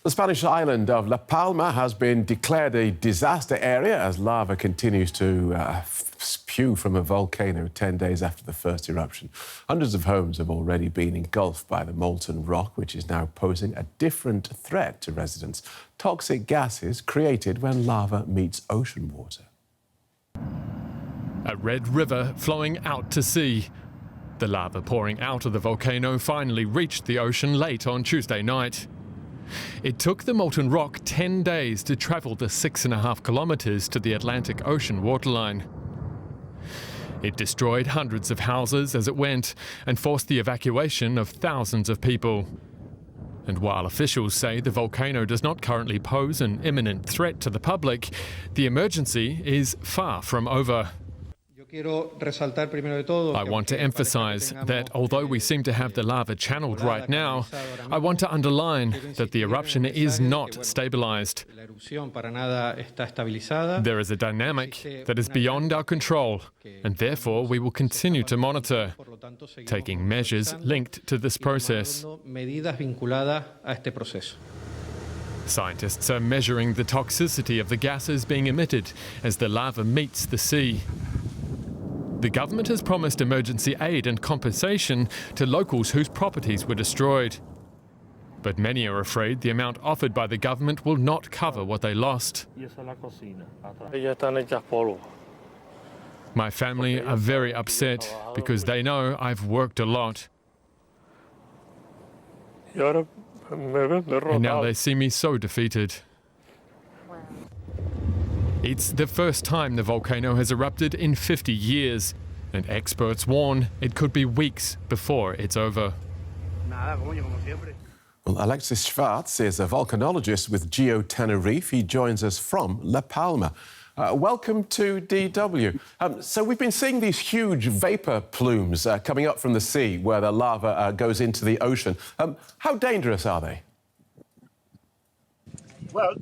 The Spanish island of La Palma has been declared a disaster area as lava continues to spew from a volcano 10 days after the first eruption. Hundreds of homes have already been engulfed by the molten rock, which is now posing a different threat to residents. Toxic gases created when lava meets ocean water. A red river flowing out to sea. The lava pouring out of the volcano finally reached the ocean late on Tuesday night. It took the molten rock 10 days to travel the 6.5 kilometres to the Atlantic Ocean waterline. It destroyed hundreds of houses as it went and forced the evacuation of thousands of people. And while officials say the volcano does not currently pose an imminent threat to the public, the emergency is far from over. I want to emphasize that although we seem to have the lava channeled right now, I want to underline that the eruption is not stabilized. There is a dynamic that is beyond our control, and therefore we will continue to monitor, taking measures linked to this process. Scientists are measuring the toxicity of the gases being emitted as the lava meets the sea. The government has promised emergency aid and compensation to locals whose properties were destroyed. But many are afraid the amount offered by the government will not cover what they lost. My family are very upset because they know I've worked a lot. And now they see me so defeated. It's the first time the volcano has erupted in 50 years, and experts warn it could be weeks before it's over. Well, Alexis Schwartz is a volcanologist with GeoTenerife. He joins us from La Palma. Welcome to DW. So we've been seeing these huge vapour plumes coming up from the sea where the lava goes into the ocean. How dangerous are they? Well,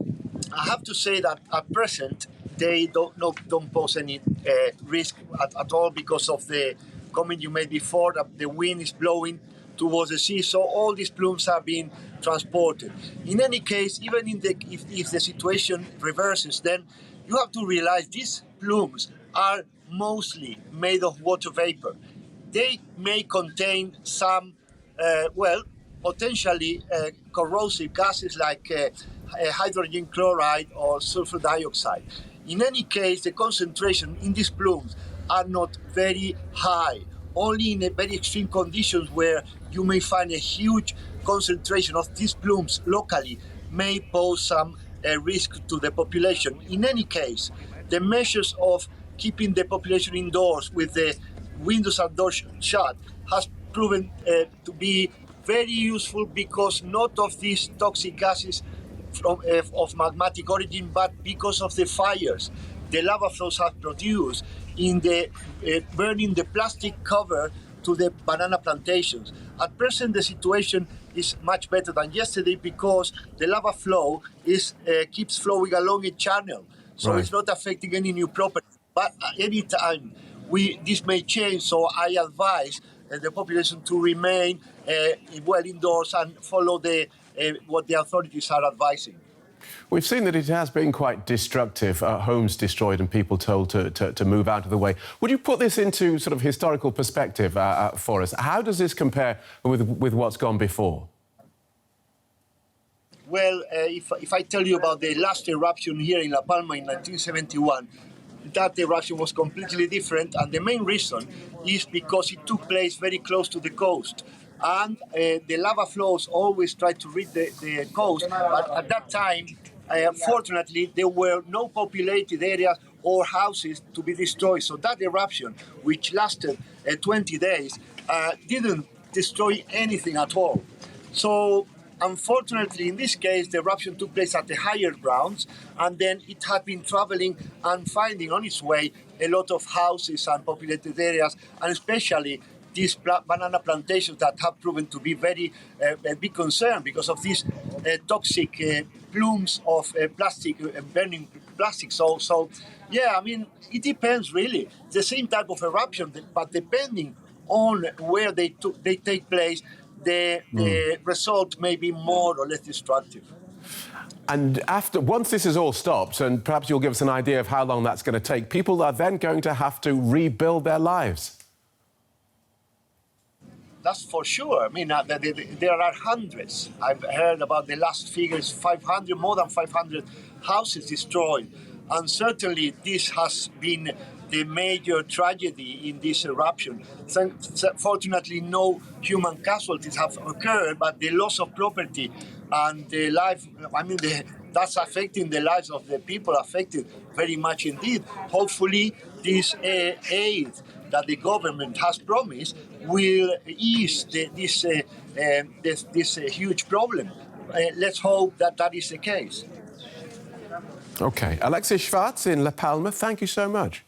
I have to say that at present they don't pose any risk at all because of the comment you made before that the wind is blowing towards the sea, so all these plumes are being transported. In any case, even if the situation reverses, then you have to realize these plumes are mostly made of water vapor. They may contain some, potentially corrosive gases like hydrogen chloride or sulfur dioxide. In any case, the concentration in these plumes are not very high, only in a very extreme conditions where you may find a huge concentration of these plumes locally may pose some risk to the population. In any case, the measures of keeping the population indoors with the windows and doors shut has proven to be very useful because not of these toxic gases of magmatic origin, but because of the fires the lava flows have produced in the burning the plastic cover to the banana plantations. At present, the situation is much better than yesterday because the lava flow keeps flowing along a channel, so It's not affecting any new property. But at any time, this may change, so I advise the population to remain well indoors and follow what the authorities are advising. We've seen that it has been quite destructive, homes destroyed and people told to move out of the way. Would you put this into sort of historical perspective for us? How does this compare with what's gone before? Well, if I tell you about the last eruption here in La Palma in 1971, that eruption was completely different, and the main reason is because it took place very close to the coast. And the lava flows always try to reach the coast, but at that time, fortunately, there were no populated areas or houses to be destroyed. So that eruption, which lasted 20 days, didn't destroy anything at all. So unfortunately, in this case, the eruption took place at the higher grounds, and then it had been traveling and finding on its way a lot of houses and populated areas, and especially these banana plantations that have proven to be a big concern because of these toxic plumes of plastic, burning plastic. So, yeah, I mean, it depends really. It's the same type of eruption, but depending on where they take place, the result may be more or less destructive. And once this is all stopped, and perhaps you'll give us an idea of how long that's going to take, people are then going to have to rebuild their lives. That's for sure. I mean, there are hundreds. I've heard about the last figures, 500, more than 500 houses destroyed. And certainly this has been the major tragedy in this eruption. Fortunately, no human casualties have occurred, but the loss of property and the life, that's affecting the lives of the people affected very much indeed. Hopefully, this aid that the government has promised will ease this huge problem. Let's hope that that is the case. OK. Alexis Schwartz in La Palma, thank you so much.